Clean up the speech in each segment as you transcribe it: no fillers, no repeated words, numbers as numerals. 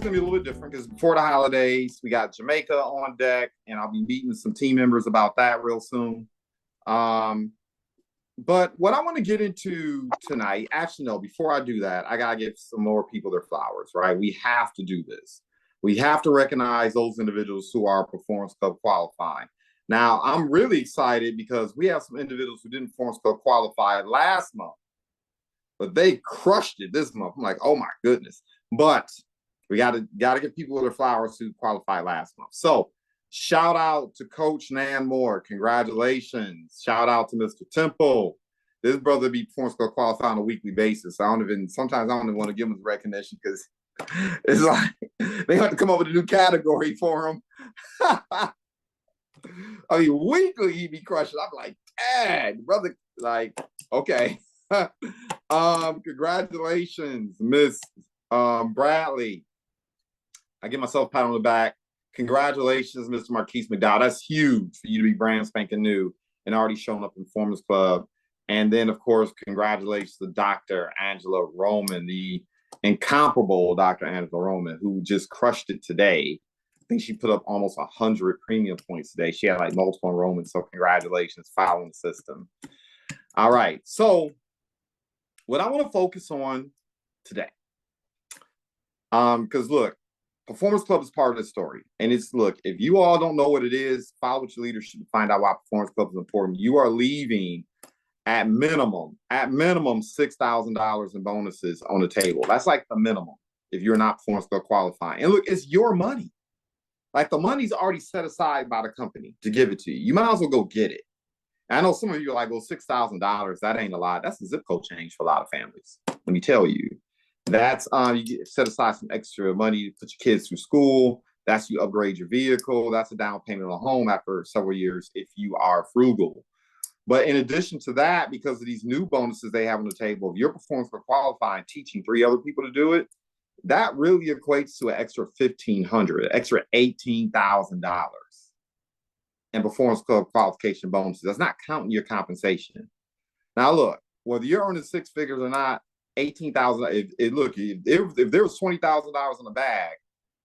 going to be a little bit different because before the holidays, we got Jamaica on deck, and I'll be meeting some team members about that real soon. But what I want to get into tonight, actually, no, before I do that, I got to give some more people their flowers, right? We have to do this. We have to recognize those individuals who are Performance Club qualifying. Now, I'm really excited because we have some individuals who didn't Performance Club qualify last month, but they crushed it this month. I'm like, oh my goodness. But we got to give people their flowers who qualified last month. So shout out to Coach Nan Moore. Congratulations. Shout out to Mr. Temple. This brother be Performance Club qualified on a weekly basis. Sometimes I don't even want to give him recognition because it's like they have to come up with a new category for him. I mean, weekly he be crushing. I'm like, dang, brother, like, okay. Congratulations, Miss Bradley. I give myself a pat on the back. Congratulations, Mr. Marquise McDowell. That's huge for you to be brand spanking new and already showing up in Performance Club. And then, of course, congratulations to Dr. Angela Roman, the incomparable Dr. Angela Roman, who just crushed it today. I think she put up almost 100 premium points today. She had like multiple enrollments, so congratulations, following the system. All right, so what I want to focus on today, because look, Performance Club is part of the story. And it's, look, if you all don't know what it is, follow with your leadership to find out why Performance Club is important. You are leaving at minimum $6,000 in bonuses on the table. That's like the minimum if you're not Performance Club qualifying. And look, it's your money. Like, the money's already set aside by the company to give it to you. You might as well go get it. And I know some of you are like, well, $6,000, that ain't a lot. That's a zip code change for a lot of families. Let me tell you. That's you set aside some extra money to put your kids through school. That's you upgrade your vehicle. That's a down payment on a home after several years if you are frugal. But in addition to that, because of these new bonuses they have on the table, if you're Performance Club qualifying, teaching 3 other people to do it, that really equates to an extra $1,500, an extra $18,000 in Performance Club qualification bonuses. That's not counting your compensation. Now, look, whether you're earning 6 figures or not, $18,000. If there was $20,000 in the bag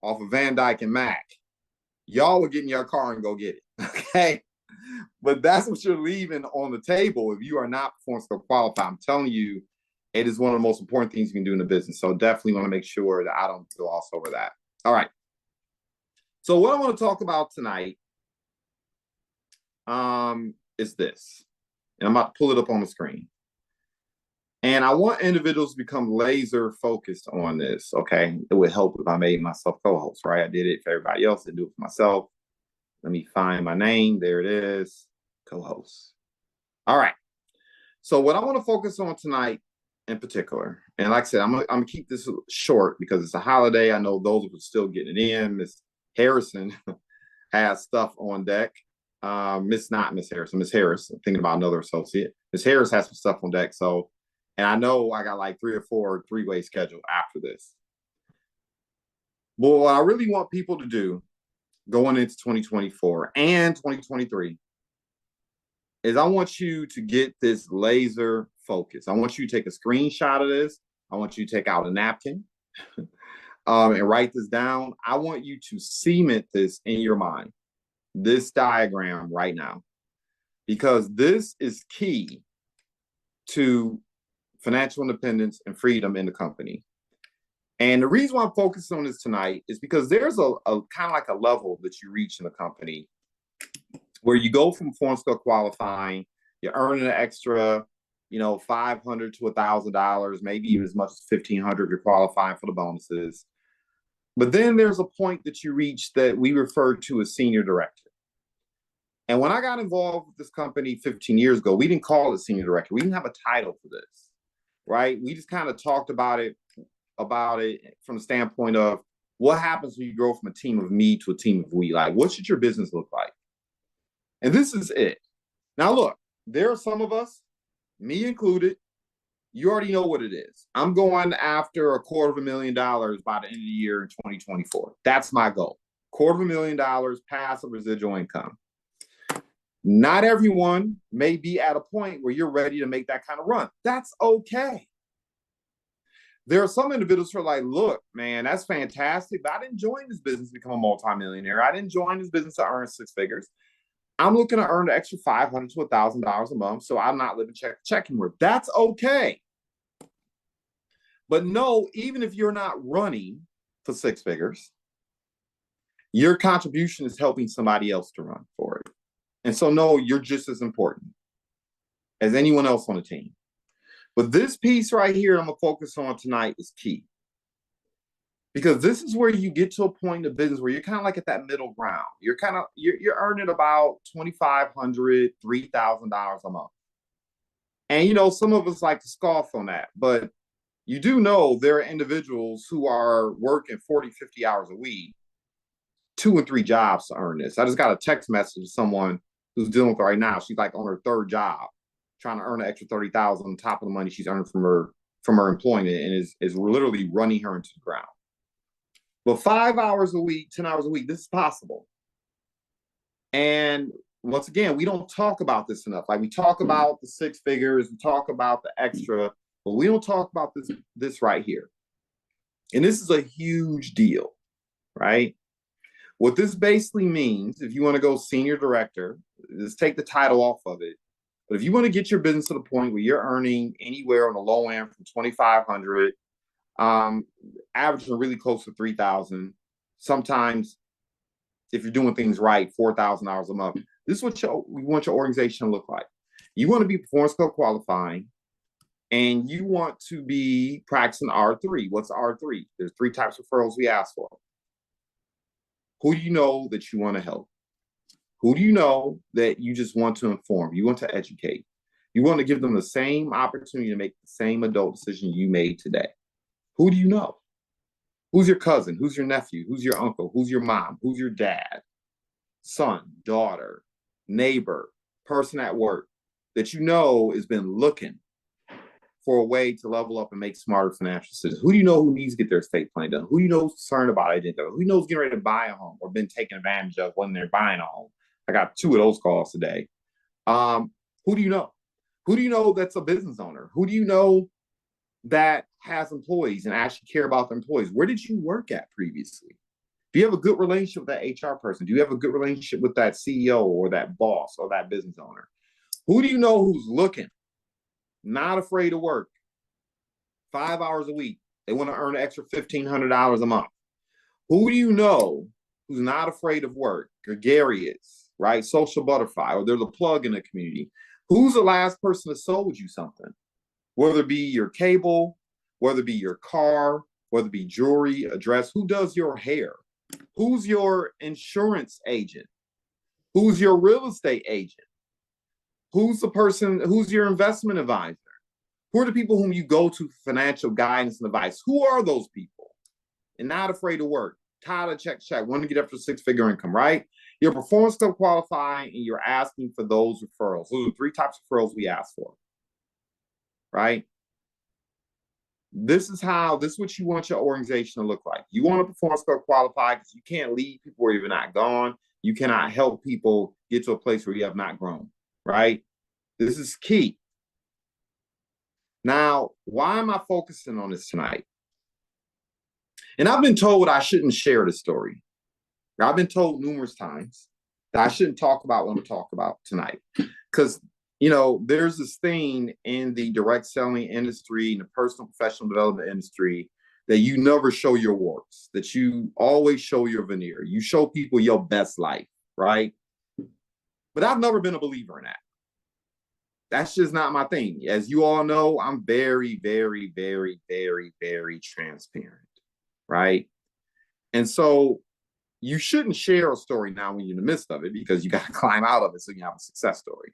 off of Van Dyke and Mac, y'all would get in your car and go get it. Okay, but that's what you're leaving on the table if you are not Performance Club qualified. I'm telling you, it is one of the most important things you can do in the business. So definitely want to make sure that I don't gloss over that. All right. So what I want to talk about tonight is this, and I'm about to pull it up on the screen. And I want individuals to become laser focused on this, okay? It would help if I made myself co-host, right? I did it for everybody else. I do it for myself. Let me find my name. There it is, co-host. All right. So what I want to focus on tonight in particular, and like I said, I'm gonna keep this short because it's a holiday. I know those who are still getting it in. Miss Harrison has stuff on deck. Miss Harris. I'm thinking about another associate. Miss Harris has some stuff on deck. So, and I know I got like 3 or 4 3-way schedule after this. But what I really want people to do going into 2024 and 2023 is I want you to get this laser focus. I want you to take a screenshot of this. I want you to take out a napkin and write this down. I want you to cement this in your mind, this diagram right now, because this is key to financial independence and freedom in the company. And the reason why I'm focusing on this tonight is because there's a kind of like a level that you reach in the company where you go from Performance Club qualifying, you're earning an extra, $500 to $1,000, maybe even as much as $1,500 if you're qualifying for the bonuses. But then there's a point that you reach that we refer to as senior director. And when I got involved with this company 15 years ago, we didn't call it senior director. We didn't have a title for this, right? We just kind of talked about it from the standpoint of what happens when you grow from a team of me to a team of we. Like, what should your business look like? And this is it. Now, look, there are some of us, me included, you already know what it is. I'm going after $250,000 by the end of the year in 2024. That's my goal. $250,000 passive residual income. Not everyone may be at a point where you're ready to make that kind of run. That's okay. There are some individuals who are like, look, man, that's fantastic, but I didn't join this business to become a multimillionaire. I didn't join this business to earn six figures. I'm looking to earn an extra $500 to $1,000 a month, so I'm not living check to check anymore. That's okay. But no, even if you're not running for six figures, your contribution is helping somebody else to run for it. And so, no, you're just as important as anyone else on the team. But this piece right here I'm going to focus on tonight is key. Because this is where you get to a point in the business where you're kind of like at that middle ground. You're earning about $2,500, $3,000 a month. And, you know, some of us like to scoff on that, but you do know there are individuals who are working 40, 50 hours a week, 2 and 3 jobs to earn this. I just got a text message to someone who's dealing with it right now. She's like on her 3rd job, trying to earn an extra $30,000 on top of the money she's earning from her employment, and is literally running her into the ground. But 5 hours a week, 10 hours a week, this is possible. And once again, we don't talk about this enough. Like, we talk about the six figures, we talk about the extra, but we don't talk about this right here. And this is a huge deal, right? What this basically means, if you want to go senior director, just take the title off of it. But if you want to get your business to the point where you're earning anywhere on the low end from 2,500, averaging really close to 3,000, sometimes if you're doing things right, $4,000 a month. This is what we want your organization to look like. You want to be Performance Club qualifying, and you want to be practicing R3. What's R3? There's 3 types of referrals we ask for. Who do you know that you want to help? Who do you know that you just want to inform? You want to educate. You want to give them the same opportunity to make the same adult decision you made today. Who do you know? Who's your cousin? Who's your nephew? Who's your uncle? Who's your mom? Who's your dad? Son, daughter, neighbor, person at work that you know has been looking for a way to level up and make smarter financial decisions? Who do you know who needs to get their estate plan done? Who do you know is concerned about identity? Who knows getting ready to buy a home or been taken advantage of when they're buying a home? I got 2 of those calls today. Who do you know? Who do you know that's a business owner? Who do you know that has employees and actually care about their employees? Where did you work at previously? Do you have a good relationship with that HR person? Do you have a good relationship with that CEO or that boss or that business owner? Who do you know who's looking, not afraid to work 5 hours a week? They want to earn an extra $1,500 a month. Who do you know who's not afraid of work? Gregarious, right? Social butterfly, or they're the plug in the community. Who's the last person that sold you something? Whether it be your cable, whether it be your car, whether it be jewelry, a dress. Who does your hair? Who's your insurance agent? Who's your real estate agent? Who's the person, who's your investment advisor? Who are the people whom you go to for financial guidance and advice? Who are those people? And not afraid to work, tired of check, want to get up to 6-figure income, right? You're Performance Club qualifying, and you're asking for those referrals. Those are 3 types of referrals we ask for, right? This is what you want your organization to look like. You want a Performance Club qualify because you can't lead people where you're not gone. You cannot help people get to a place where you have not grown, right? This is key. Now, why am I focusing on this tonight? And I've been told I shouldn't share this story. I've been told numerous times that I shouldn't talk about what I'm talking about tonight. Because, you know, there's this thing in the direct selling industry, in the personal professional development industry, that you never show your warts, that you always show your veneer. You show people your best life, right? But I've never been a believer in that. That's just not my thing. As you all know, I'm very, very, very, very, very transparent, right? And so you shouldn't share a story now when you're in the midst of it, because you got to climb out of it so you have a success story.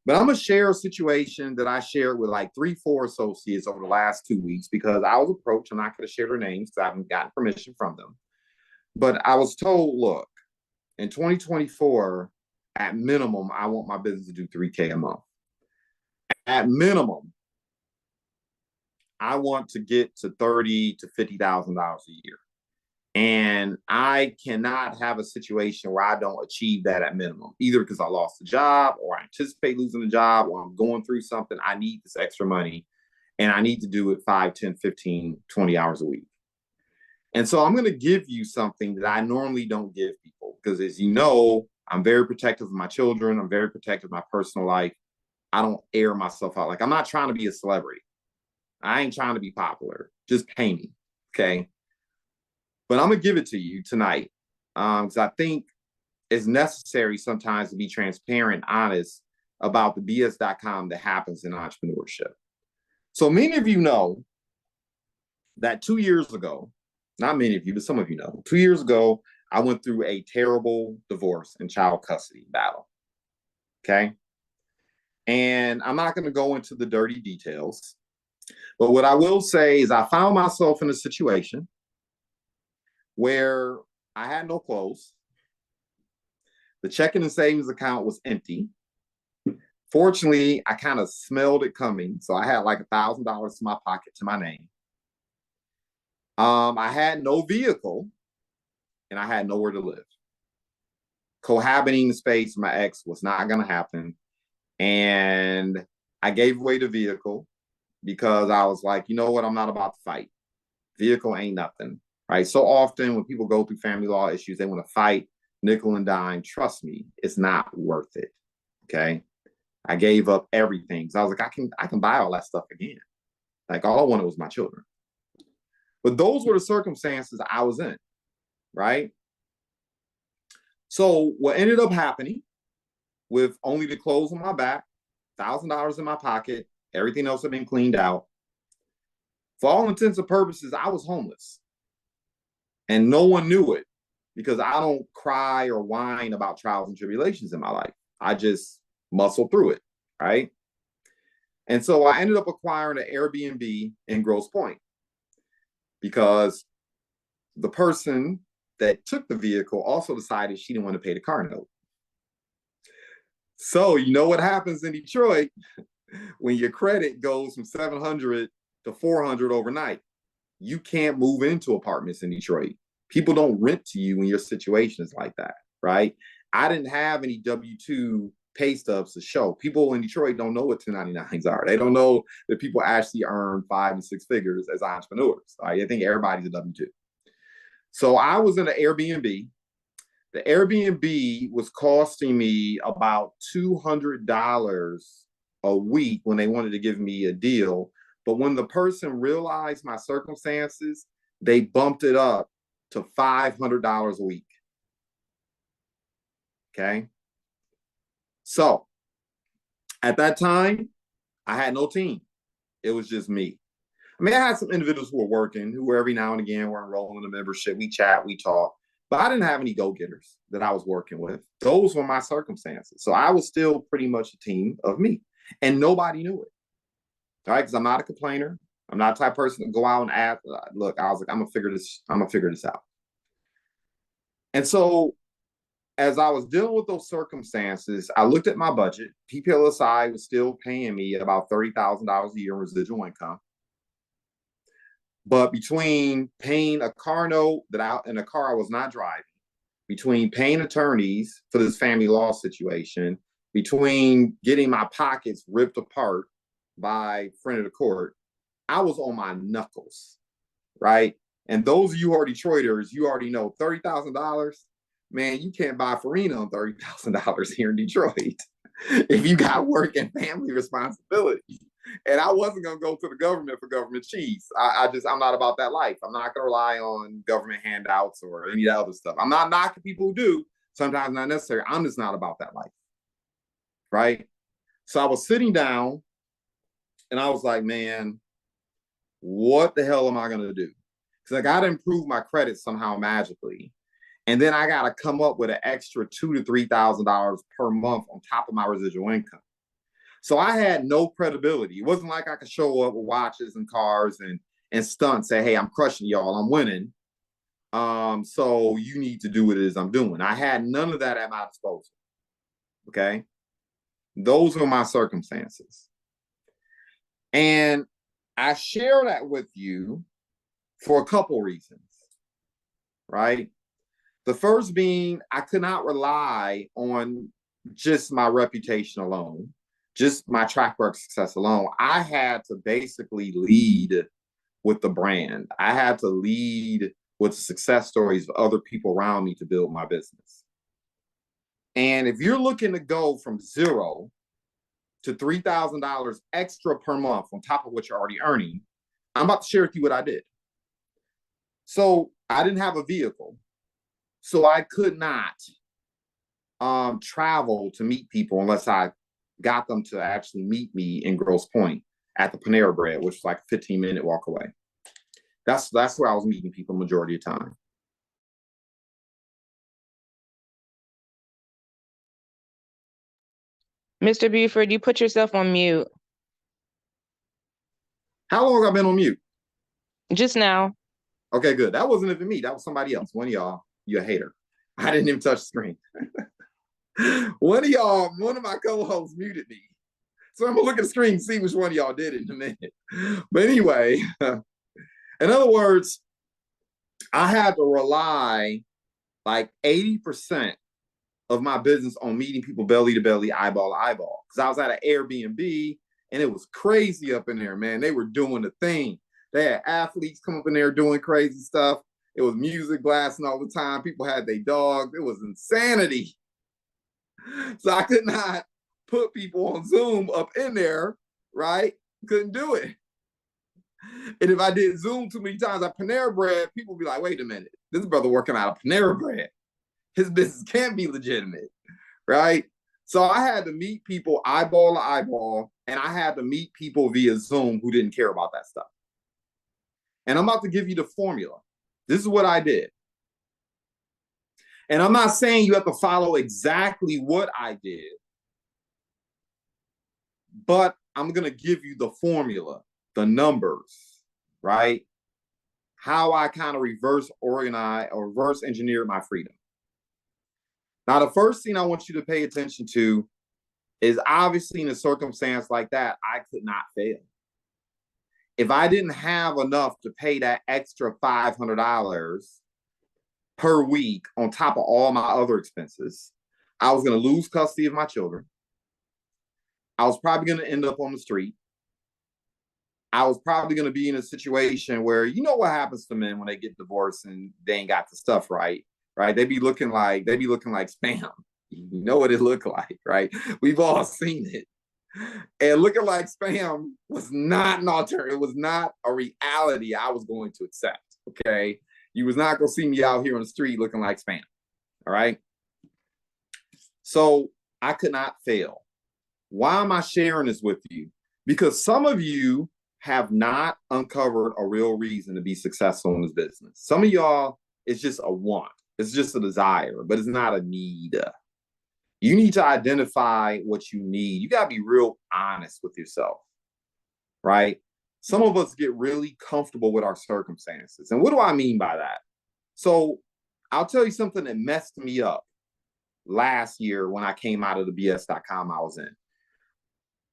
But I'm going to share a situation that I shared with like 3-4 associates over the last 2 weeks, because I was approached. I'm not going to share their names because I haven't gotten permission from them. But I was told, look, in 2024, at minimum, I want my business to do $3K a month. At minimum, I want to get to $30,000 to $50,000 a year. And I cannot have a situation where I don't achieve that at minimum, either because I lost a job, or I anticipate losing a job, or I'm going through something. I need this extra money. and I need to do it 5, 10, 15, 20 hours a week. And so I'm going to give you something that I normally don't give people because, as you know, I'm very protective of my children. I'm very protective of my personal life. I don't air myself out. Like, I'm not trying to be a celebrity. I ain't trying to be popular. Just pay me. Okay. But I'm going to give it to you tonight because I think it's necessary sometimes to be transparent, honest about the BS.com that happens in entrepreneurship. So many of you know that 2 years ago, not many of you, but some of you know, 2 years ago, I went through a terrible divorce and child custody battle. Okay. And I'm not going to go into the dirty details, but what I will say is I found myself in a situation where I had no clothes. The checking and savings account was empty. Fortunately, I kind of smelled it coming. So I had like $1,000 in my pocket to my name. I had no vehicle and I had nowhere to live. Cohabiting the space with my ex was not going to happen. And I gave away the vehicle because I was like, you know what? I'm not about to fight. Vehicle ain't nothing, right? So often when people go through family law issues, they want to fight nickel and dime. Trust me, it's not worth it. Okay. I gave up everything. So I was like, I can buy all that stuff again. Like all I wanted was my children. But those were the circumstances I was in, right? So what ended up happening with only the clothes on my back, $1,000 in my pocket, everything else had been cleaned out. For all intents and purposes, I was homeless. And no one knew it because I don't cry or whine about trials and tribulations in my life. I just muscle through it, right? And so I ended up acquiring an Airbnb in Grosse Pointe because the person that took the vehicle also decided she didn't want to pay the car note. So you know what happens in Detroit when your credit goes from 700 to 400 overnight? You can't move into apartments in Detroit. People don't rent to you when your situation is like that, right? I didn't have any W-2 pay stubs to show. People in Detroit don't know what 1099s are. They don't know that people actually earn 5 and 6 figures as entrepreneurs. Right? I think everybody's a W-2. So I was in an Airbnb. The Airbnb was costing me about $200 a week when they wanted to give me a deal. But when the person realized my circumstances, they bumped it up to $500 a week. Okay. So at that time, I had no team. It was just me. I mean, I had some individuals who were working, who were every now and again were enrolling in a membership. We chat, we talk, but I didn't have any go-getters that I was working with. Those were my circumstances. So I was still pretty much a team of me, and nobody knew it. All right, because I'm not a complainer. I'm not the type of person to go out and ask. Look, I was like, I'm gonna figure this out. And so as I was dealing with those circumstances, I looked at my budget. PPLSI was still paying me about $30,000 a year in residual income. But between paying a car note in a car I was not driving, between paying attorneys for this family law situation, between getting my pockets ripped apart by friend of the court, I was on my knuckles, right? And those of you who are Detroiters, you already know $30,000, man, you can't buy Farina on $30,000 here in Detroit if you got work and family responsibilities. And I wasn't going to go to the government for government cheese. I'm not about that life. I'm not going to rely on government handouts or any of that other stuff. I'm not knocking people who do. Sometimes not necessary. I'm just not about that life. Right? So I was sitting down and I was like, man, what the hell am I going to do? Because I got to improve my credit somehow magically. And then I got to come up with an extra $2,000 to $3,000 per month on top of my residual income. So I had no credibility. It wasn't like I could show up with watches and cars and stunt, say, hey, I'm crushing y'all, I'm winning. So you need to do what it is I'm doing. I had none of that at my disposal. Okay. Those were my circumstances. And I share that with you for a couple reasons, right? The first being I could not rely on just my reputation alone just my track record success alone, I had to basically lead with the brand. I had to lead with success stories of other people around me to build my business. And if you're looking to go from zero to $3,000 extra per month on top of what you're already earning, I'm about to share with you what I did. So I didn't have a vehicle. So I could not travel to meet people unless I got them to actually meet me in Grosse Pointe at the Panera Bread, which was like a 15-minute walk away. That's where I was meeting people majority of the time. Mr. Buford, you put yourself on mute. How long have I been on mute? Just now. Okay, good. That wasn't even me. That was somebody else. One of y'all, you a hater. I didn't even touch the screen. One of my co-hosts muted me. So I'm gonna look at the screen and see which one of y'all did it in a minute. But anyway, in other words, I had to rely like 80% of my business on meeting people belly to belly, eyeball to eyeball. Because I was at an Airbnb and it was crazy up in there, man. They were doing the thing. They had athletes come up in there doing crazy stuff. It was music blasting all the time. People had their dogs. It was insanity. So I could not put people on Zoom up in there, right? Couldn't do it. And if I did Zoom too many times at Panera Bread, people would be like, wait a minute, this brother working out of Panera Bread. His business can't be legitimate, right? So I had to meet people eyeball to eyeball, and I had to meet people via Zoom who didn't care about that stuff. And I'm about to give you the formula. This is what I did. And I'm not saying you have to follow exactly what I did, but I'm going to give you the formula, the numbers, right? How I kind of reverse organize or reverse engineer my freedom. Now, the first thing I want you to pay attention to is obviously in a circumstance like that, I could not fail. If I didn't have enough to pay that extra $500 per week on top of all my other expenses, I was going to lose custody of my children. I was probably going to end up on the street. I was probably going to be in a situation where, you know what happens to men when they get divorced and they ain't got the stuff right? They be looking like spam. You know what it looked like, right? We've all seen it. And looking like spam was not an alternative. It was not a reality I was going to accept, okay? You was not going to see me out here on the street looking like spam, all right? So I could not fail. Why am I sharing this with you? Because some of you have not uncovered a real reason to be successful in this business. Some of y'all, it's just a want. It's just a desire, but it's not a need. You need to identify what you need. You got to be real honest with yourself, right? Some of us get really comfortable with our circumstances. And what do I mean by that? So I'll tell you something that messed me up last year when I came out of the BS.com I was in.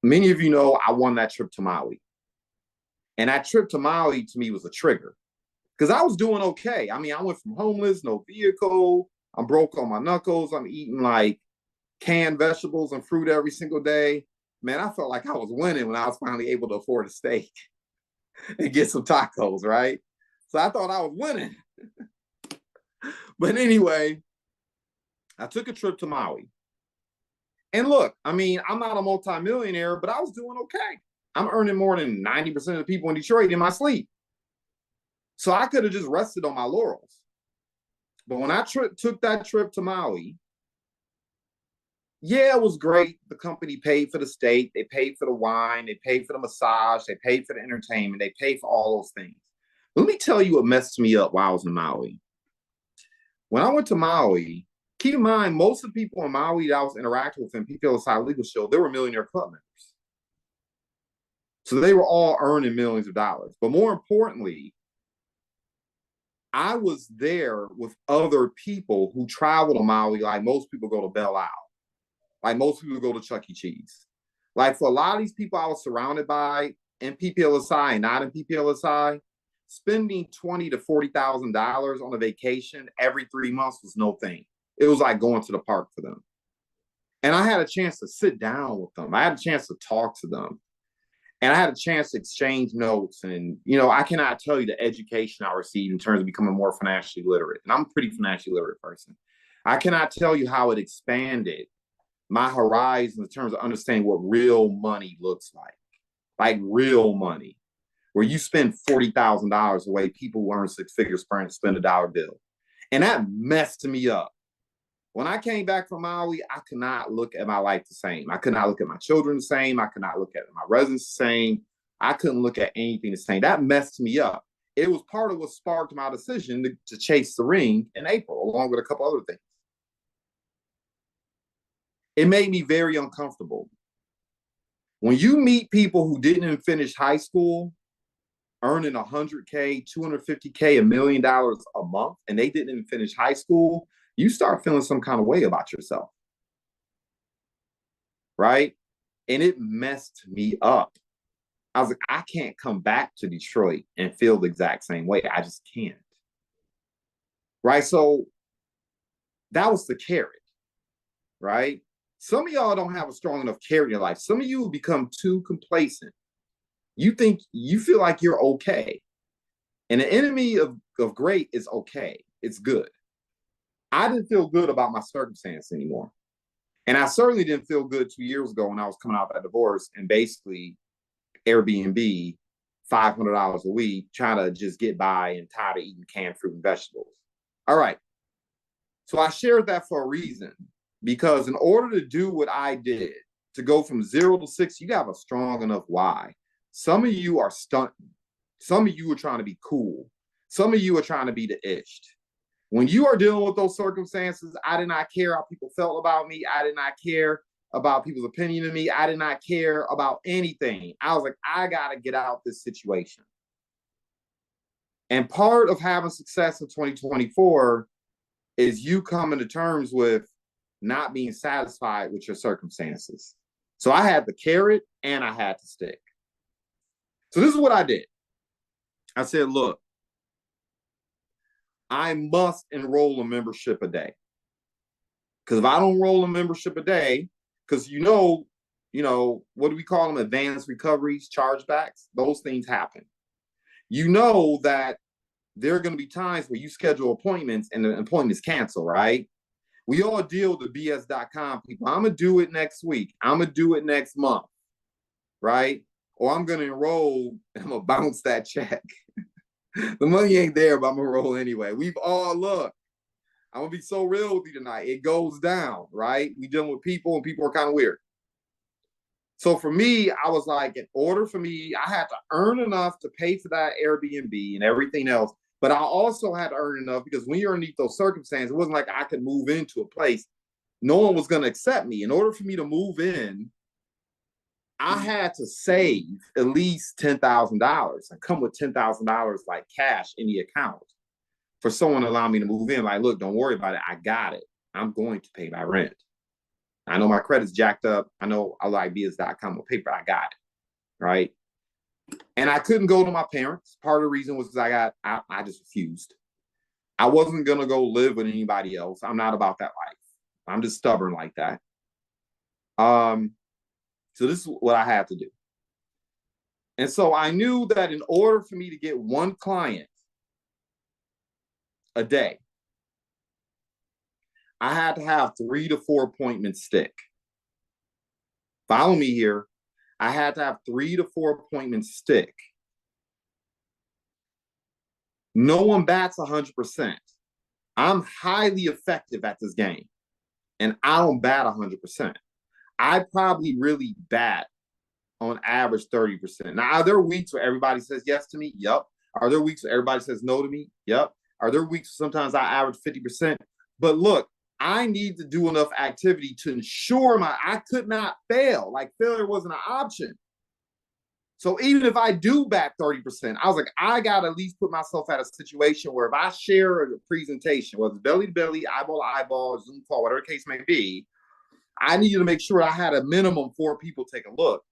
Many of you know I won that trip to Maui. And that trip to Maui to me was a trigger because I was doing okay. I mean, I went from homeless, no vehicle. I'm broke on my knuckles. I'm eating like canned vegetables and fruit every single day. Man, I felt like I was winning when I was finally able to afford a steak and get some tacos, right? So I thought I was winning. But anyway, I took a trip to Maui. And look, I mean, I'm not a multimillionaire, but I was doing okay. I'm earning more than 90% of the people in Detroit in my sleep. So I could have just rested on my laurels. But when I took that trip to Maui, yeah, it was great. The company paid for the steak. They paid for the wine. They paid for the massage. They paid for the entertainment. They paid for all those things. But let me tell you what messed me up while I was in Maui. When I went to Maui, keep in mind, most of the people in Maui that I was interacting with in PPLSI Legal Show, they were Millionaire Club members. So they were all earning millions of dollars. But more importantly, I was there with other people who travel to Maui like most people go to Belle Isle. Like most people go to Chuck E. Cheese. Like for a lot of these people I was surrounded by in PPLSI and not in PPLSI, spending $20,000 to $40,000 on a vacation every 3 months was no thing. It was like going to the park for them. And I had a chance to sit down with them. I had a chance to talk to them. And I had a chance to exchange notes. And, I cannot tell you the education I received in terms of becoming more financially literate. And I'm a pretty financially literate person. I cannot tell you how it expanded my horizon in terms of understanding what real money looks like real money, where you spend $40,000 the way people who earn six figures spend a dollar bill. And that messed me up. When I came back from Maui, I could not look at my life the same. I could not look at my children the same. I could not look at my residents the same. I couldn't look at anything the same. That messed me up. It was part of what sparked my decision to chase the ring in April, along with a couple other things. It made me very uncomfortable. When you meet people who didn't even finish high school, earning $100K, $250K, $1 million a month, and they didn't even finish high school, you start feeling some kind of way about yourself. Right? And it messed me up. I was like, I can't come back to Detroit and feel the exact same way. I just can't. Right? So that was the carrot. Right? Some of y'all don't have a strong enough carrot in your life. Some of you become too complacent. You feel like you're okay. And the enemy of great is okay. It's good. I didn't feel good about my circumstance anymore. And I certainly didn't feel good 2 years ago when I was coming out of that divorce and basically Airbnb, $500 a week, trying to just get by and tired of eating canned fruit and vegetables. All right. So I shared that for a reason, because in order to do what I did, to go from 0 to 6, you got to have a strong enough why. Some of you are stunting. Some of you are trying to be cool. Some of you are trying to be the ish. When you are dealing with those circumstances, I did not care how people felt about me. I did not care about people's opinion of me. I did not care about anything. I was like, I got to get out this situation. And part of having success in 2024 is you coming to terms with not being satisfied with your circumstances. So I had the carrot and I had the stick. So this is what I did. I said, look, I must enroll a membership a day. Because if I don't enroll a membership a day, because what do we call them? Advanced recoveries, chargebacks, those things happen. You know that there are going to be times where you schedule appointments and the appointments cancel, right? We all deal with the BS.com people. I'm going to do it next week. I'm going to do it next month, right? Or I'm going to enroll and I'm going to bounce that check. The money ain't there, but I'm going to roll anyway. We've all looked. I'm going to be so real with you tonight. It goes down, right? We dealing with people and people are kind of weird. So for me, I was like, in order for me, I had to earn enough to pay for that Airbnb and everything else. But I also had to earn enough because when you're underneath those circumstances, it wasn't like I could move into a place. No one was going to accept me. In order for me to move in, I had to save at least $10,000. I come with $10,000 like cash in the account for someone to allow me to move in. Like, look, don't worry about it. I got it. I'm going to pay my rent. I know my credit's jacked up. I know I like BS.com with paper. I got it. Right. And I couldn't go to my parents. Part of the reason was because I just refused. I wasn't going to go live with anybody else. I'm not about that life. I'm just stubborn like that. So this is what I had to do. And so I knew that in order for me to get one client a day, I had to have 3 to 4 appointments stick. Follow me here. I had to have 3 to 4 appointments stick. No one bats 100%. I'm highly effective at this game, and I don't bat 100%. I probably really bat on average 30%. Now, are there weeks where everybody says yes to me? Yep. Are there weeks where everybody says no to me? Yep. Are there weeks sometimes I average 50%? But look, I need to do enough activity to ensure I could not fail. Like failure wasn't an option. So even if I do bat 30%, I was like, I got to at least put myself at a situation where if I share a presentation, whether it's belly to belly, eyeball to eyeball, Zoom call, whatever the case may be, I needed to make sure I had a minimum 4 people take a look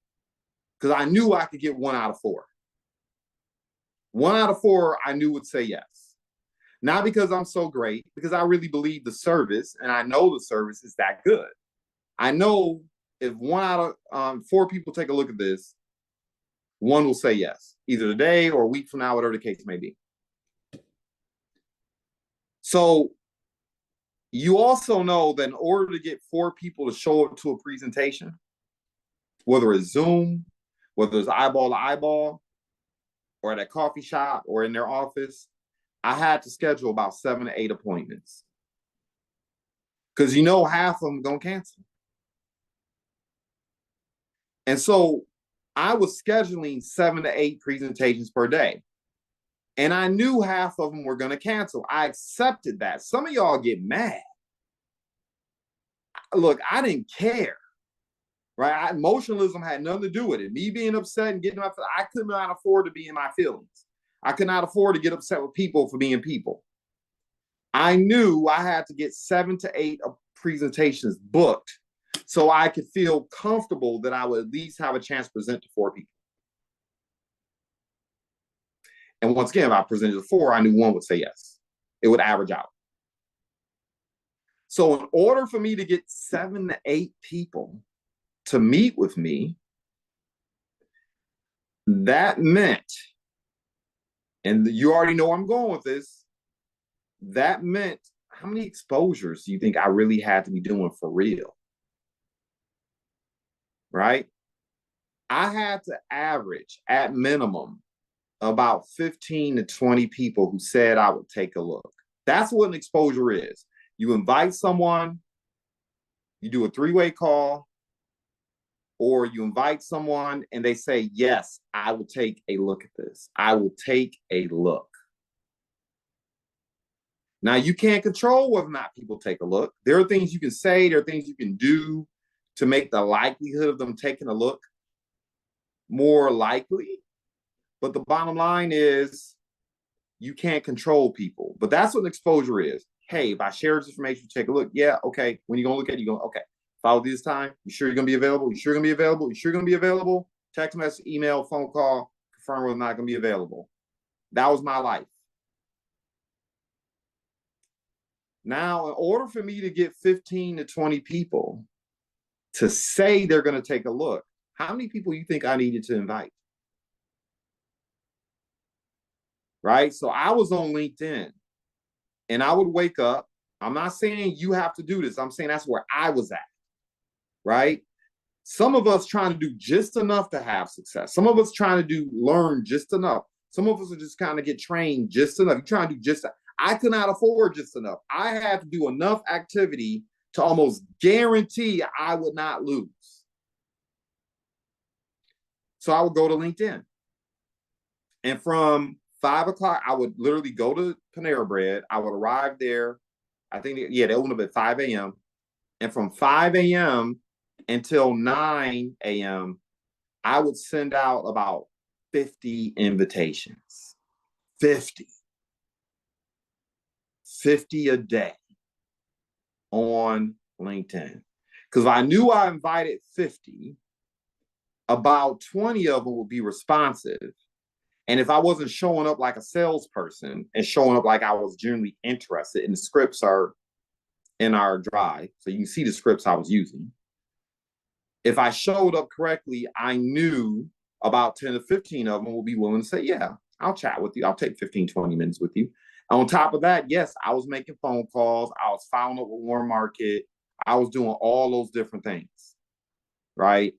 because I knew I could get 1 out of 4. 1 out of 4, I knew would say yes. Not because I'm so great, because I really believe the service and I know the service is that good. I know if 1 out of 4 people take a look at this, 1 will say yes, either today or a week from now, whatever the case may be. So you also know that in order to get 4 people to show up to a presentation, whether it's Zoom, whether it's eyeball to eyeball, or at a coffee shop or in their office, I had to schedule about 7 to 8 appointments. Because half of them gonna cancel. And so I was scheduling 7 to 8 presentations per day. And I knew half of them were gonna cancel. I accepted that. Some of y'all get mad. Look, I didn't care. Right? Emotionalism had nothing to do with it. Me being upset and getting upset, I could not afford to be in my feelings. I could not afford to get upset with people for being people. I knew I had to get 7 to 8 presentations booked so I could feel comfortable that I would at least have a chance to present to 4 people. And once again, if I presented to 4, I knew 1 would say yes. It would average out. So in order for me to get 7 to 8 people to meet with me, that meant, and you already know where I'm going with this, that meant how many exposures do you think I really had to be doing for real? Right? I had to average at minimum about 15 to 20 people who said I would take a look. That's what an exposure is. You invite someone, you do a 3-way call, or you invite someone and they say, yes, I will take a look at this. I will take a look. Now, you can't control whether or not people take a look. There are things you can say, there are things you can do to make the likelihood of them taking a look more likely. But the bottom line is you can't control people. But that's what an exposure is. Hey, if I share this information, take a look. Yeah, okay. When you going to look at it, you go, okay, follow this time. You sure you're going to be available? You sure you're going to be available? You sure you're going to be available? Text message, email, phone call, confirm whether or not going to be available. That was my life. Now, in order for me to get 15 to 20 people to say they're going to take a look, how many people you think I needed to invite? Right? So I was on LinkedIn and I would wake up. I'm not saying you have to do this. I'm saying that's where I was at. Right? Some of us trying to do just enough to have success. Some of us trying to learn just enough. Some of us are just kind of get trained just enough. You're trying to do just enough. I could not afford just enough. I had to do enough activity to almost guarantee I would not lose. So I would go to LinkedIn. And from 5 o'clock, I would literally go to Panera Bread. I would arrive there. I think, they open up at 5 a.m. And from 5 a.m. until 9 a.m., I would send out about 50 invitations. 50 a day on LinkedIn. Because I knew I invited 50, about 20 of them would be responsive. And if I wasn't showing up like a salesperson and showing up like I was genuinely interested, and the scripts are in our drive, so you can see the scripts I was using. If I showed up correctly, I knew about 10 to 15 of them will be willing to say, yeah, I'll chat with you. I'll take 15, 20 minutes with you. On top of that, yes, I was making phone calls. I was following up with Warren Market. I was doing all those different things, right?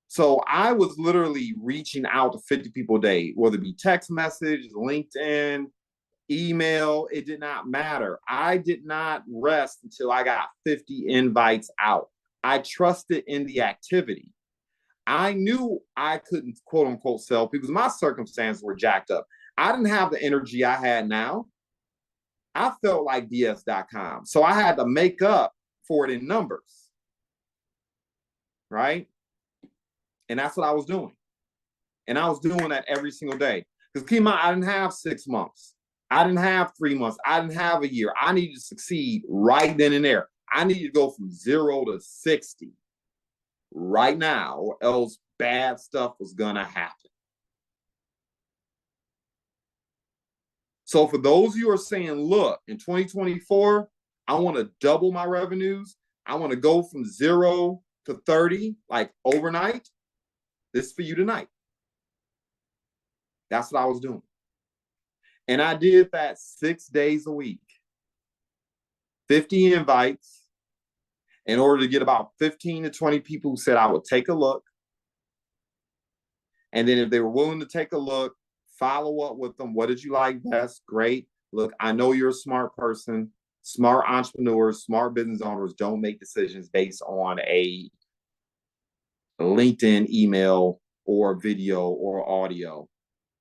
So I was literally reaching out to 50 people a day, whether it be text message, LinkedIn, email, it did not matter. I did not rest until I got 50 invites out. I trusted in the activity. I knew I couldn't, quote unquote, sell because my circumstances were jacked up. I didn't have the energy I had now. I felt like BS.com. So I had to make up for it in numbers. Right? And that's what I was doing. And I was doing that every single day. Because keep in mind, I didn't have 6 months. I didn't have 3 months. I didn't have a year. I needed to succeed right then and there. I needed to go from 0 to 60 right now, or else bad stuff was going to happen. So for those of you who are saying, look, in 2024, I want to double my revenues, I want to go from 0 to 30, like overnight. This is for you tonight. That's what I was doing. And I did that 6 days a week. 50 invites in order to get about 15 to 20 people who said I would take a look. And then if they were willing to take a look, follow up with them. What did you like best? Great. Look, I know you're a smart person. Smart entrepreneurs, smart business owners don't make decisions based on a LinkedIn email or video or audio.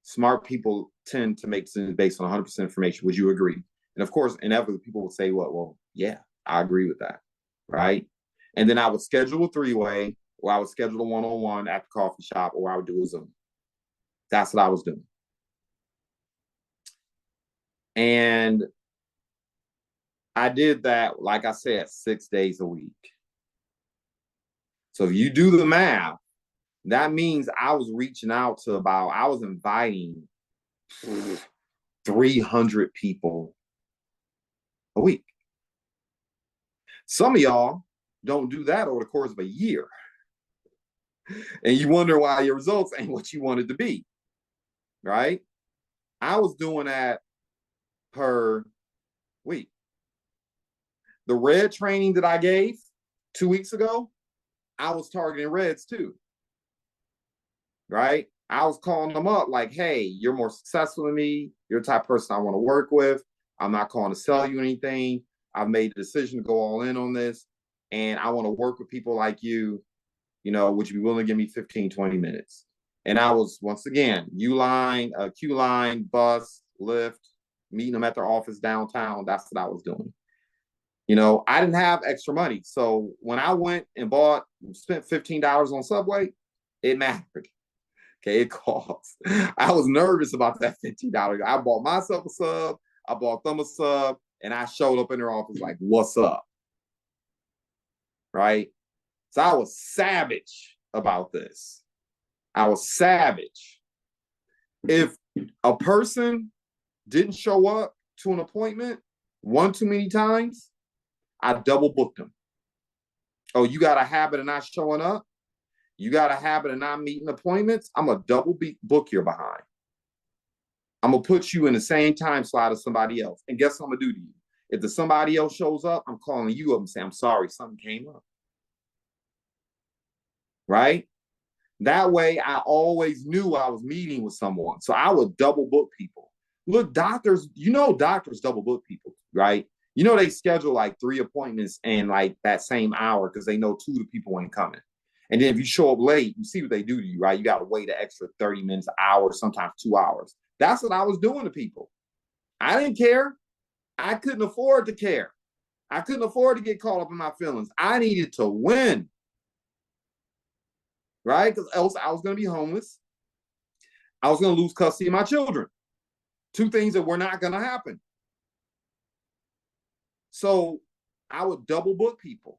Smart people tend to make decisions based on 100% information. Would you agree? And of course, inevitably, people will say, well, yeah, I agree with that, right? And then I would schedule a three-way, or I would schedule a one-on-one at the coffee shop, or I would do a Zoom. That's what I was doing. And I did that, like I said, 6 days a week. So if you do the math, that means I was reaching out to I was inviting 300 people a week. Some of y'all don't do that over the course of a year. And you wonder why your results ain't what you wanted to be, right? I was doing that per week. The red training that I gave 2 weeks ago, I was targeting reds too, right? I was calling them up like, hey, you're more successful than me. You're the type of person I want to work with. I'm not calling to sell you anything. I've made the decision to go all in on this. And I want to work with people like you, would you be willing to give me 15, 20 minutes? And I was, once again, Uline, Q line, bus, Lyft, meeting them at their office downtown. That's what I was doing. I didn't have extra money. So when I went and spent $15 on Subway, it mattered. Okay, it cost. I was nervous about that $15. I bought myself a sub, I bought them a sub, and I showed up in their office like, what's up? Right? So I was savage about this. I was savage. If a person didn't show up to an appointment one too many times, I double booked them. Oh, you got a habit of not showing up? You got a habit of not meeting appointments? I'm a double book your behind. I'm going to put you in the same time slot as somebody else. And guess what I'm going to do to you? If the somebody else shows up, I'm calling you up and saying, I'm sorry, something came up. Right? That way, I always knew I was meeting with someone. So I would double book people. Look, doctors, doctors double book people, right? They schedule like 3 appointments in like that same hour because they know 2 of the people ain't coming. And then if you show up late, you see what they do to you, right? You got to wait an extra 30 minutes, an hour, sometimes 2 hours. That's what I was doing to people. I didn't care. I couldn't afford to care. I couldn't afford to get caught up in my feelings. I needed to win. Right? Because else I was going to be homeless. I was going to lose custody of my children. 2 things that were not going to happen. So I would double book people.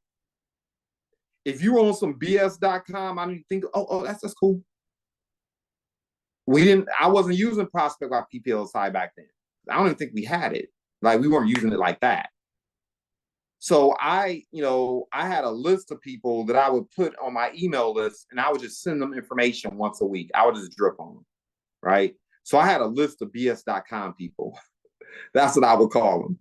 If you were on some BS.com, I didn't think, that's cool. I wasn't using Prospect by PPLSI back then. I don't even think we had it. Like we weren't using it like that. So I had a list of people that I would put on my email list and I would just send them information once a week. I would just drip on them, right? So I had a list of BS.com people. That's what I would call them.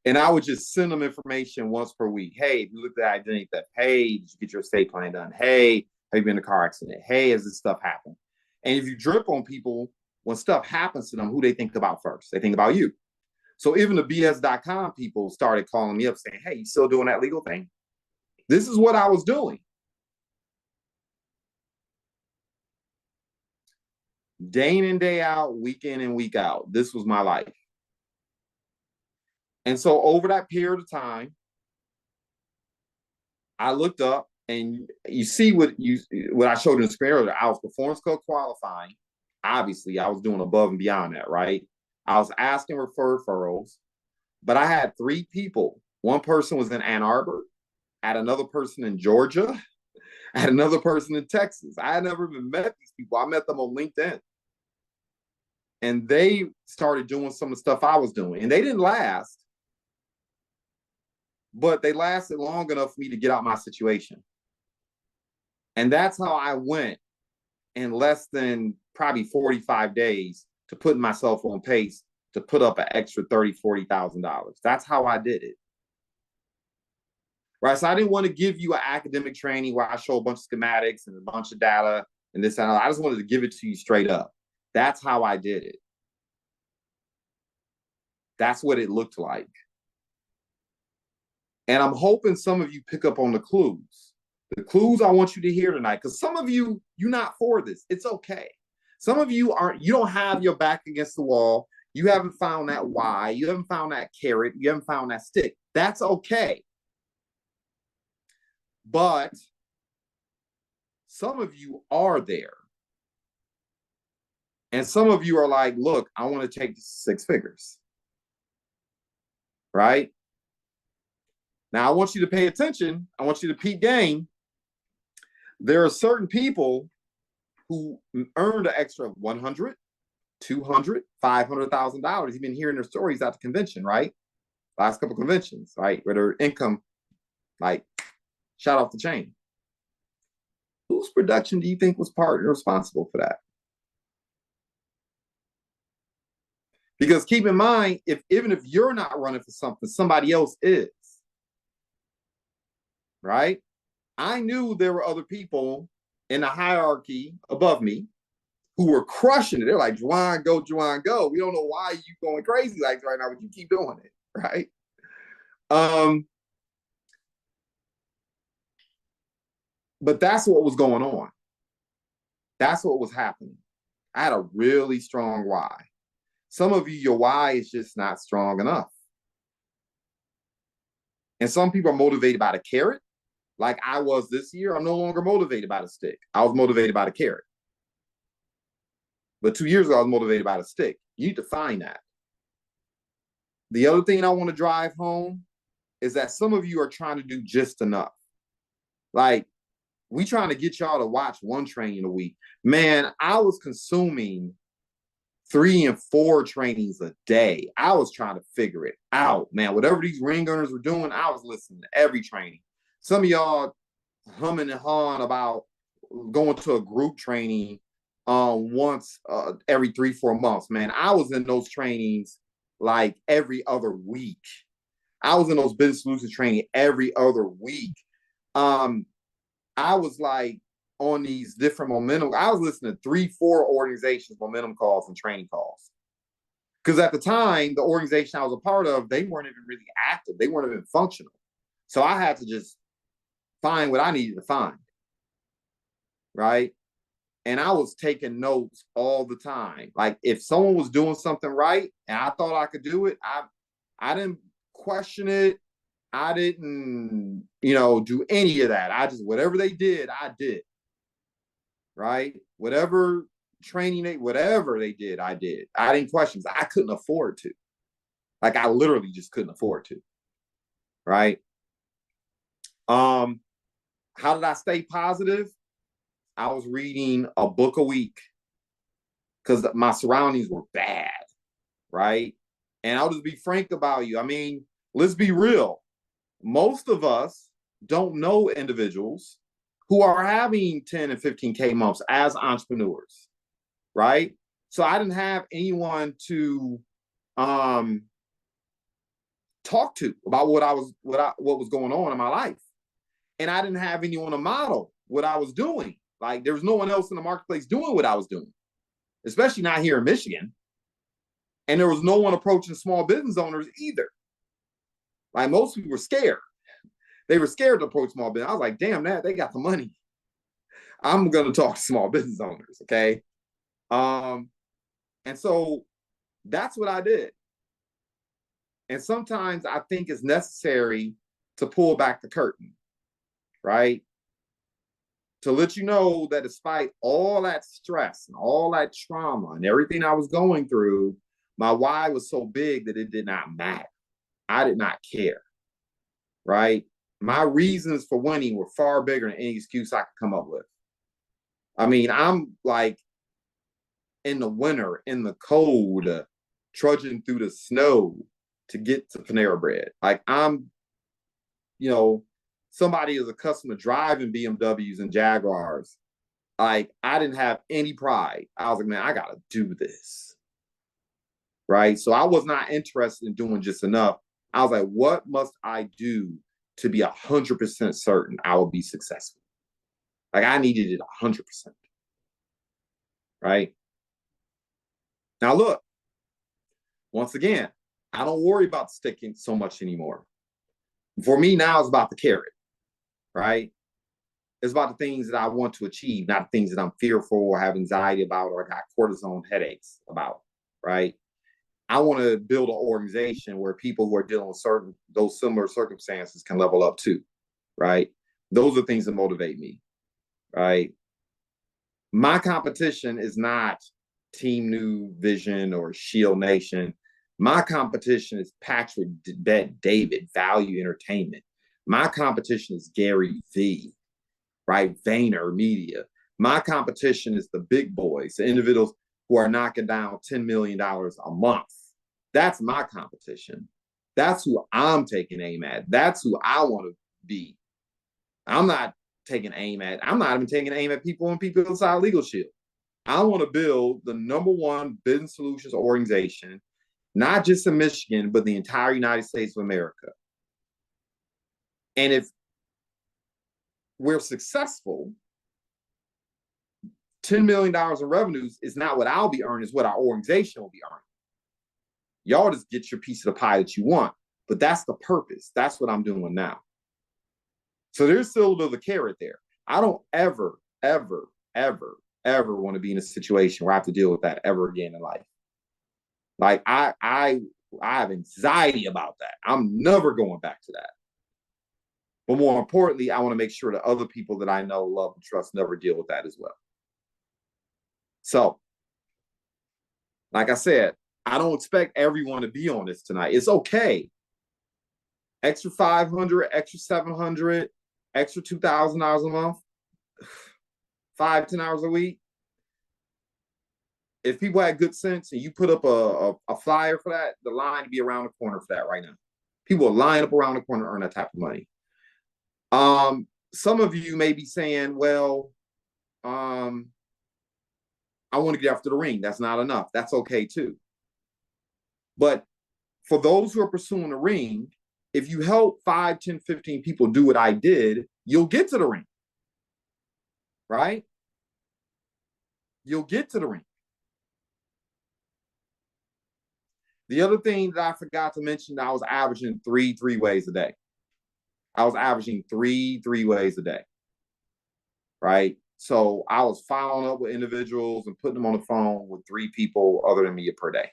And I would just send them information once per week. Hey, if you looked at identity theft, hey, did you get your estate plan done? Hey, have you been in a car accident? Hey, has this stuff happened? And if you drip on people, when stuff happens to them, who they think about first? They think about you. So even the BS.com people started calling me up saying, hey, you still doing that legal thing? This is what I was doing. Day in and day out, week in and week out. This was my life. And so over that period of time, I looked up and you see what I showed in the screen earlier. I was performance code qualifying. Obviously, I was doing above and beyond that, right? I was asking for referrals, but I had 3 people. One person was in Ann Arbor, I had another person in Georgia, I had another person in Texas. I had never even met these people. I met them on LinkedIn. And they started doing some of the stuff I was doing. And they didn't last. but they lasted long enough for me to get out my situation. And that's how I went in less than probably 45 days to put myself on pace to put up an extra $30,000, $40,000. That's how I did it. Right. So I didn't want to give you an academic training where I show a bunch of schematics and a bunch of data and this and that. I just wanted to give it to you straight up. That's how I did it. That's what it looked like. And I'm hoping some of you pick up on the clues. The clues I want you to hear tonight, because some of you, you're not for this. It's okay. Some of you aren't, you don't have your back against the wall. You haven't found that why. You haven't found that carrot. You haven't found that stick. That's okay. But some of you are there. And some of you are like, look, I want to take 6 figures. Right? Now, I want you to pay attention. I want you to peep game. There are certain people who earned an extra $100, $200, $500,000. You've been hearing their stories at the convention, right? Last couple of conventions, right? Where their income, like, shot off the chain. Whose production do you think was part responsible for that? Because keep in mind, even if you're not running for something, somebody else is. Right? I knew there were other people in the hierarchy above me who were crushing it. They're like, Juwan, go, Juwan, go. We don't know why you going crazy like right now, but you keep doing it, right? But that's what was going on. That's what was happening. I had a really strong why. Some of you, your why is just not strong enough. And some people are motivated by the carrot, like I was this year. I'm no longer motivated by the stick. I was motivated by the carrot. But 2 years ago, I was motivated by the stick. You need to find that. The other thing I want to drive home is that some of you are trying to do just enough. Like, we trying to get y'all to watch one training a week. Man, I was consuming 3 and 4 trainings a day. I was trying to figure it out, man. Whatever these ring earners were doing, I was listening to every training. Some of y'all humming and hawing about going to a group training once every 3-4 months, man. I was in those trainings like every other week. I was in those business solutions training every other week. I was like on these different momentum. I was listening to 3-4 organizations, momentum calls and training calls. Because at the time, the organization I was a part of, they weren't even really active. They weren't even functional. So I had to just find what I needed to find. Right? And I was taking notes all the time. Like if someone was doing something right and I thought I could do it, I didn't question it. I didn't, do any of that. I just, whatever they did, I did. Right? Whatever training, whatever they did, I did. I didn't question. I couldn't afford to. Like I literally just couldn't afford to. Right? How did I stay positive? I was reading a book a week because my surroundings were bad. Right? And I'll just be frank about you. I mean, let's be real. Most of us don't know individuals who are having 10 and 15K months as entrepreneurs, right? So I didn't have anyone to talk to about what was going on in my life. And I didn't have anyone to model what I was doing. Like there was no one else in the marketplace doing what I was doing, especially not here in Michigan. And there was no one approaching small business owners either. Like most people were scared. They were scared to approach small business. I was like, damn, that they got the money. I'm going to talk to small business owners. Okay. And so that's what I did. And sometimes I think it's necessary to pull back the curtain, right? To let you know that despite all that stress and all that trauma and everything I was going through, my why was so big that it did not matter. I did not care, right? My reasons for winning were far bigger than any excuse I could come up with. I mean, I'm like in the winter, in the cold, trudging through the snow to get to Panera Bread. Like I'm you know, somebody is accustomed to driving BMWs and Jaguars. Like, I didn't have any pride. I was like, man, I got to do this. Right. So I was not interested in doing just enough. I was like, what must I do to be 100% certain I will be successful? Like, I needed it 100%. Right. Now, look, once again, I don't worry about sticking so much anymore. For me now, it's about the carrot. Right. It's about the things that I want to achieve, not the things that I'm fearful or have anxiety about or got cortisone headaches about. Right. I want to build an organization where people who are dealing with those similar circumstances can level up too, right? Those are things that motivate me, right? My competition is not Team New Vision or Shield Nation. My competition is Patrick Bet David, Value Entertainment. My competition is Gary V, right? Vayner Media. My competition is the big boys, the individuals who are knocking down $10 million a month. That's my competition. That's who I'm taking aim at. That's who I want to be. I'm not taking aim at, I'm not even taking aim at people on people inside Legal Shield. I want to build the #1 business solutions organization, not just in Michigan, but the entire United States of America. And if we're successful, $10 million in revenues is not what I'll be earning, it's what our organization will be earning. Y'all just get your piece of the pie that you want, but that's the purpose. That's what I'm doing now. So there's still a little bit of a carrot there. I don't ever want to be in a situation where I have to deal with that ever again in life. Like I have anxiety about that. I'm never going back to that. But more importantly, I want to make sure that other people that I know, love, and trust never deal with that as well. So, like I said, I don't expect everyone to be on this tonight. It's okay. Extra 500, extra 700, extra $2,000 a month, 5-10 hours a week. If people had good sense and you put up a flyer for that, the line would be around the corner for that right now. People are lining up around the corner to earn that type of money. Some of you may be saying, well, I want to get after the ring. That's not enough. That's okay too. But for those who are pursuing the ring, if you help 5, 10, 15 people do what I did, you'll get to the ring. Right? You'll get to the ring. The other thing that I forgot to mention, I was averaging three ways a day. I was averaging three ways a day. Right? So I was following up with individuals and putting them on the phone with 3 people other than me per day.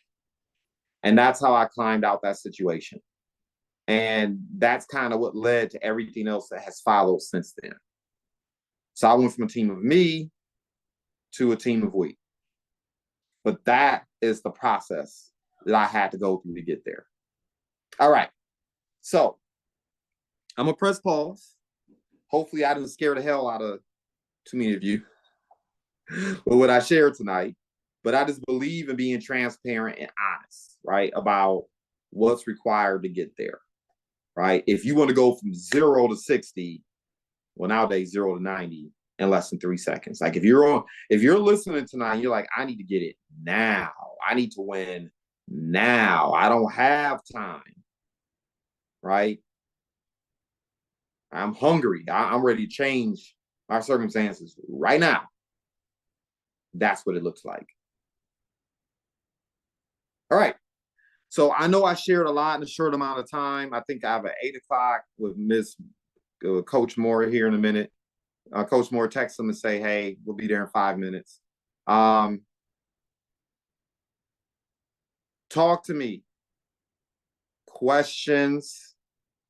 And that's how I climbed out that situation. And that's kind of what led to everything else that has followed since then. So I went from a team of me to a team of we. But that is the process that I had to go through to get there. All right. So I'm going to press pause. Hopefully I didn't scare the hell out of too many of you with what I shared tonight. But I just believe in being transparent and honest, right, about what's required to get there, right? If you want to go from 0 to 60, well, nowadays 0 to 90 in less than 3 seconds. Like if you're listening tonight, you're like, I need to get it now. I need to win now. I don't have time, right? I'm hungry. I'm ready to change my circumstances right now. That's what it looks like. All right. So I know I shared a lot in a short amount of time. I think I have an 8 o'clock with Coach Moore here in a minute. Coach Moore texts him and say, hey, we'll be there in 5 minutes. Talk to me. Questions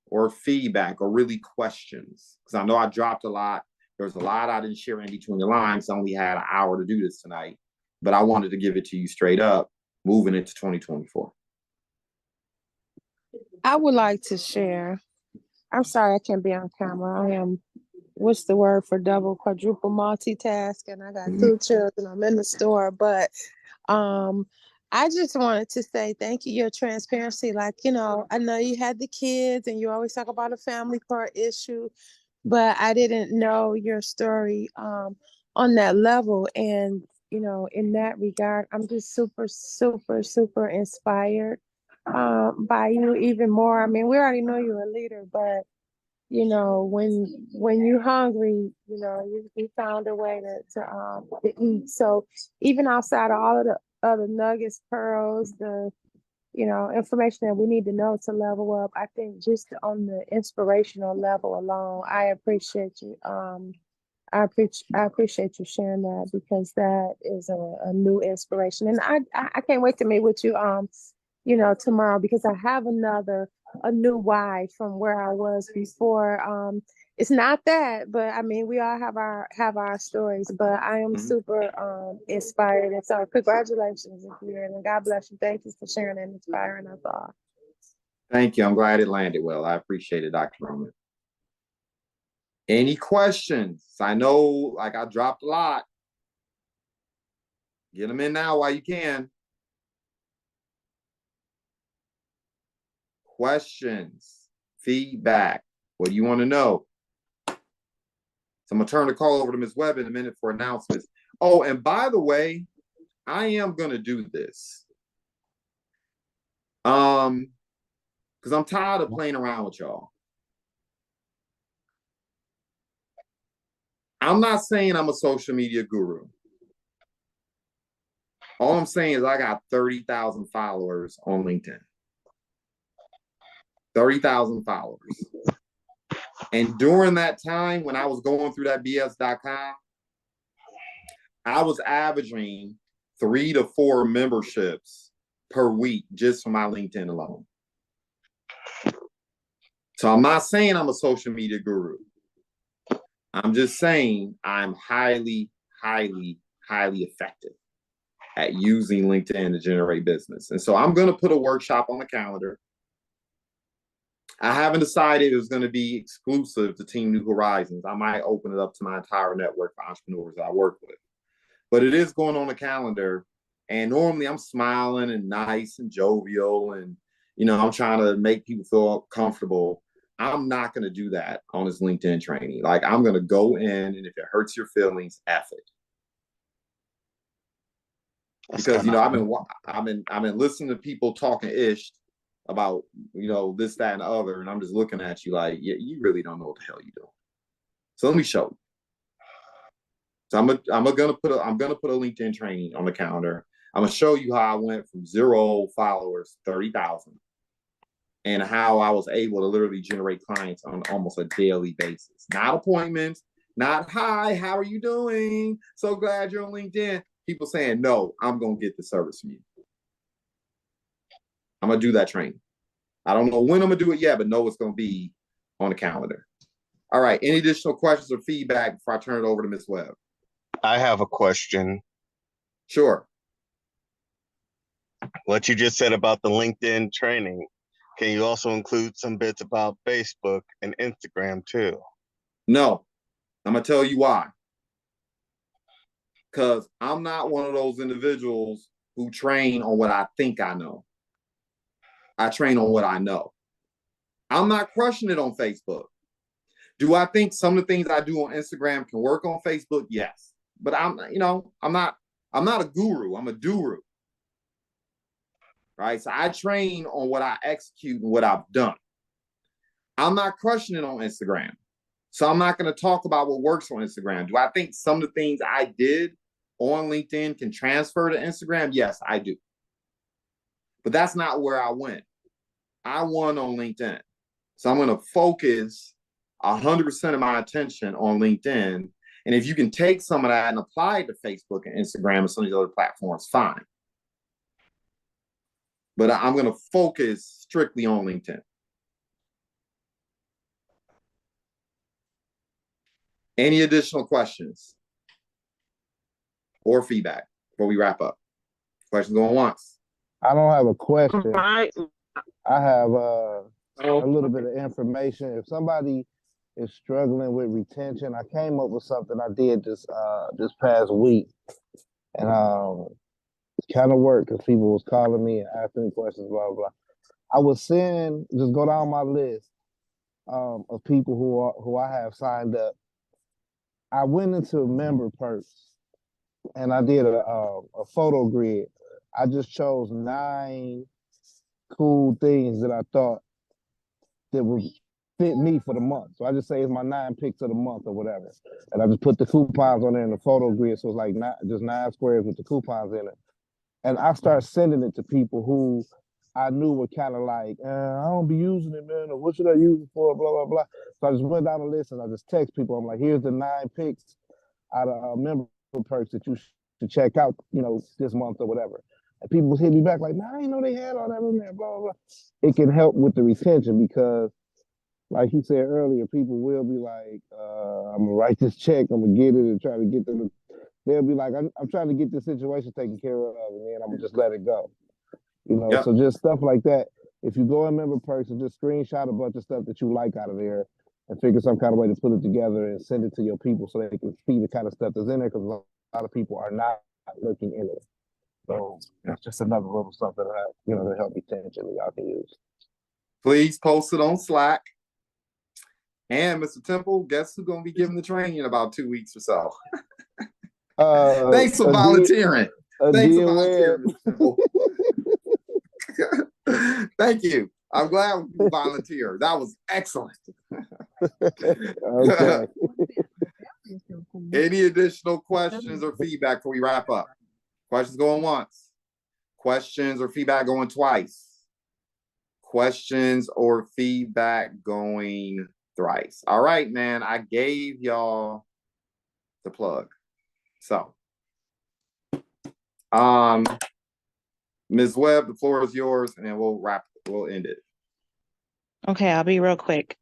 or feedback, or really questions. Because I know I dropped a lot. There's a lot I didn't share in between the lines. I only had an hour to do this tonight. But I wanted to give it to you straight up, moving into 2024. I would like to share. I'm sorry I can't be on camera. I am, what's the word for double, quadruple multitask, and I got 2 children. I'm in the store, but I just wanted to say thank you, your transparency. Like, you know, I know you had the kids and you always talk about a family court issue, but I didn't know your story on that level. And, you know, in that regard, I'm just super, super, super inspired by you even more. I mean, we already know you're a leader, but you know, when you're hungry, you know, you found a way to eat. So even outside of all of the other nuggets, pearls, the you know, information that we need to know to level up, I think just on the inspirational level alone, I appreciate you. I appreciate you sharing that because that is a new inspiration, and I can't wait to meet with you. You know, tomorrow because I have a new why from where I was before. It's not that, but I mean, we all have our stories. But I am super inspired, and so congratulations, again, and God bless you. Thank you for sharing and inspiring us all. Thank you. I'm glad it landed well. I appreciate it, Dr. Roman. Any questions? I know, like I dropped a lot. Get them in now while you can. Questions, feedback. What do you want to know? So I'm gonna turn the call over to Ms. Webb in a minute for announcements. Oh, and by the way, I am gonna do this. Because I'm tired of playing around with y'all. I'm not saying I'm a social media guru. All I'm saying is I got 30,000 followers on LinkedIn. 30,000 followers. And during that time, when I was going through that BS.com, I was averaging 3 to 4 memberships per week just for my LinkedIn alone. So I'm not saying I'm a social media guru. I'm just saying I'm highly, highly, highly effective at using LinkedIn to generate business. And so I'm going to put a workshop on the calendar. I haven't decided it was going to be exclusive to Team New Horizons. I might open it up to my entire network for entrepreneurs that I work with. But it is going on the calendar. And normally I'm smiling and nice and jovial and, you know, I'm trying to make people feel comfortable. I'm not going to do that on this LinkedIn training. Like I'm going to go in and if it hurts your feelings, F it. Because, you know, I've been listening to people talking ish about, you know, this, that, and the other. And I'm just looking at you like, yeah, you really don't know what the hell you're doing. So let me show you. So I'm gonna put a LinkedIn training on the calendar. I'm gonna show you how I went from 0 followers, 30,000, and how I was able to literally generate clients on almost a daily basis. Not appointments, not hi, how are you doing? So glad you're on LinkedIn. People saying, no, I'm gonna get the service from you. I'm gonna do that training. I don't know when I'm gonna do it yet, but know it's gonna be on the calendar. All right. Any additional questions or feedback before I turn it over to Ms. Webb? I have a question. Sure. What you just said about the LinkedIn training, can you also include some bits about Facebook and Instagram too? No, I'm gonna tell you why. Because I'm not one of those individuals who train on what I think I know. I train on what I know. I'm not crushing it on Facebook. Do I think some of the things I do on Instagram can work on Facebook? Yes. But I'm not a guru. I'm a guru. Right? So I train on what I execute and what I've done. I'm not crushing it on Instagram. So I'm not going to talk about what works on Instagram. Do I think some of the things I did on LinkedIn can transfer to Instagram? Yes, I do. But that's not where I went. I won on LinkedIn. So I'm going to focus 100% of my attention on LinkedIn. And if you can take some of that and apply it to Facebook and Instagram and some of these other platforms, fine. But I'm going to focus strictly on LinkedIn. Any additional questions or feedback before we wrap up? Questions going once. I don't have a question. I have a little bit of information. If somebody is struggling with retention, I came up with something I did this past week, and kind of worked because people was calling me and asking me questions, blah, blah. I would just go down my list of people who I have signed up. I went into member perks and I did a photo grid. I just chose 9 cool things that I thought that would fit me for the month. So I just say it's my 9 picks of the month or whatever. And I just put the coupons on there in the photo grid. So it's like just 9 squares with the coupons in it. And I start sending it to people who I knew were kind of like, I don't be using it, man. Or what should I use it for? Blah, blah, blah. So I just went down the list and I just text people. I'm like, here's the 9 picks out of member perks that you should check out, this month or whatever. And people will hit me back like, nah, I didn't know they had all that in there, blah, blah, blah. It can help with the retention because, like he said earlier, people will be like, I'm going to write this check, I'm going to get it and try to get them. They'll be like, I'm trying to get this situation taken care of, and then I'm going to just let it go. Yep. So just stuff like that. If you go in member perks and just screenshot a bunch of stuff that you like out of there and figure some kind of way to put it together and send it to your people so they can see the kind of stuff that's in there because a lot of people are not looking in it. So that's just another little something that help retention that y'all can use. Please post it on Slack. And Mr. Temple, guess who's going to be giving the training in about 2 weeks or so? Thanks for volunteering. Thanks for volunteering, Mr. Temple. Thank you. I'm glad you volunteered. That was excellent. Okay. Any additional questions or feedback before we wrap up? Questions going once. Questions or feedback going twice. Questions or feedback going thrice. All right, man. I gave y'all the plug. So, Ms. Webb, the floor is yours, and then we'll end it. Okay, I'll be real quick.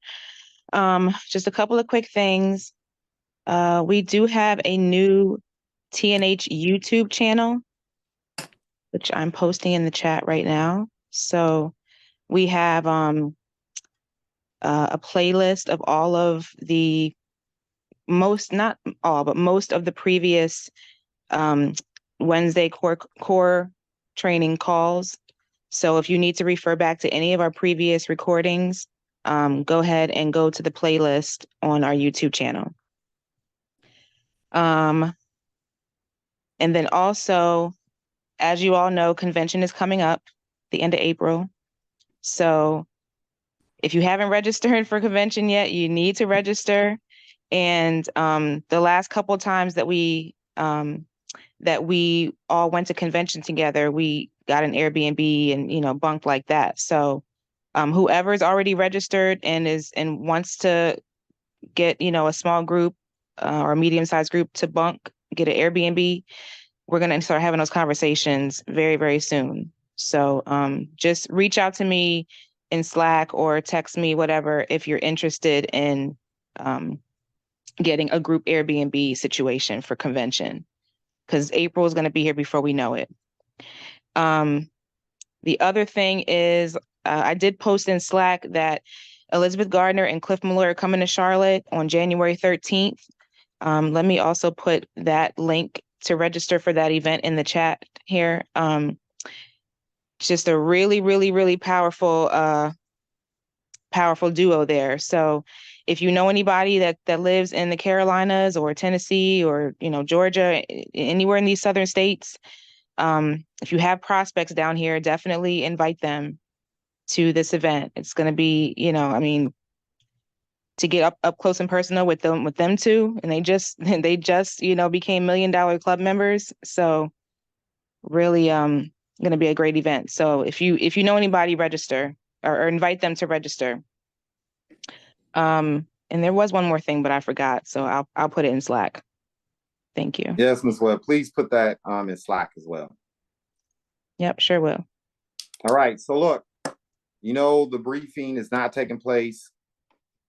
Just a couple of quick things. We do have a new TNH YouTube channel, which I'm posting in the chat right now. So we have a playlist of all of the not all, but most of the previous Wednesday core training calls. So if you need to refer back to any of our previous recordings, go ahead and go to the playlist on our YouTube channel. And then also, as you all know, convention is coming up the end of April. So if you haven't registered for convention yet, you need to register. And the last couple of times that we all went to convention together, we got an Airbnb and bunked like that. So whoever's already registered and wants to get a small group or a medium-sized group to bunk, get an Airbnb, we're going to start having those conversations very, very soon. So just reach out to me in Slack or text me, whatever, if you're interested in getting a group Airbnb situation for convention, because April is going to be here before we know it. The other thing is I did post in Slack that Elizabeth Gardner and Cliff Muller are coming to Charlotte on January 13th. Let me also put that link to register for that event in the chat here. It's just a really, really, really powerful duo there. So if you know anybody that lives in the Carolinas or Tennessee or Georgia, anywhere in these southern states, if you have prospects down here, definitely invite them to this event. It's going to be, to get up close and personal with them too. And they just became $1 Million Club members. So really going to be a great event. So if you know anybody, register or invite them to register. And there was one more thing, but I forgot. So I'll put it in Slack. Thank you. Yes, Ms. Webb, please put that in Slack as well. Yep, sure will. All right. So look, the briefing is not taking place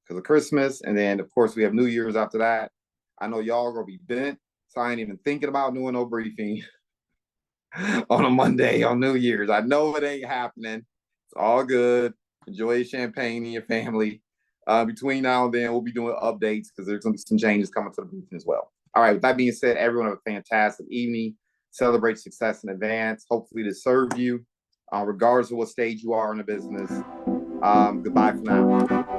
because of Christmas. And then, of course, we have New Year's after that. I know y'all are going to be bent, so I ain't even thinking about doing no briefing on a Monday on New Year's. I know it ain't happening. It's all good. Enjoy your champagne and your family. Between now and then, we'll be doing updates because there's going to be some changes coming to the briefing as well. All right. With that being said, everyone have a fantastic evening. celebrate success in advance, hopefully to serve you, regardless of what stage you are in the business. Goodbye for now.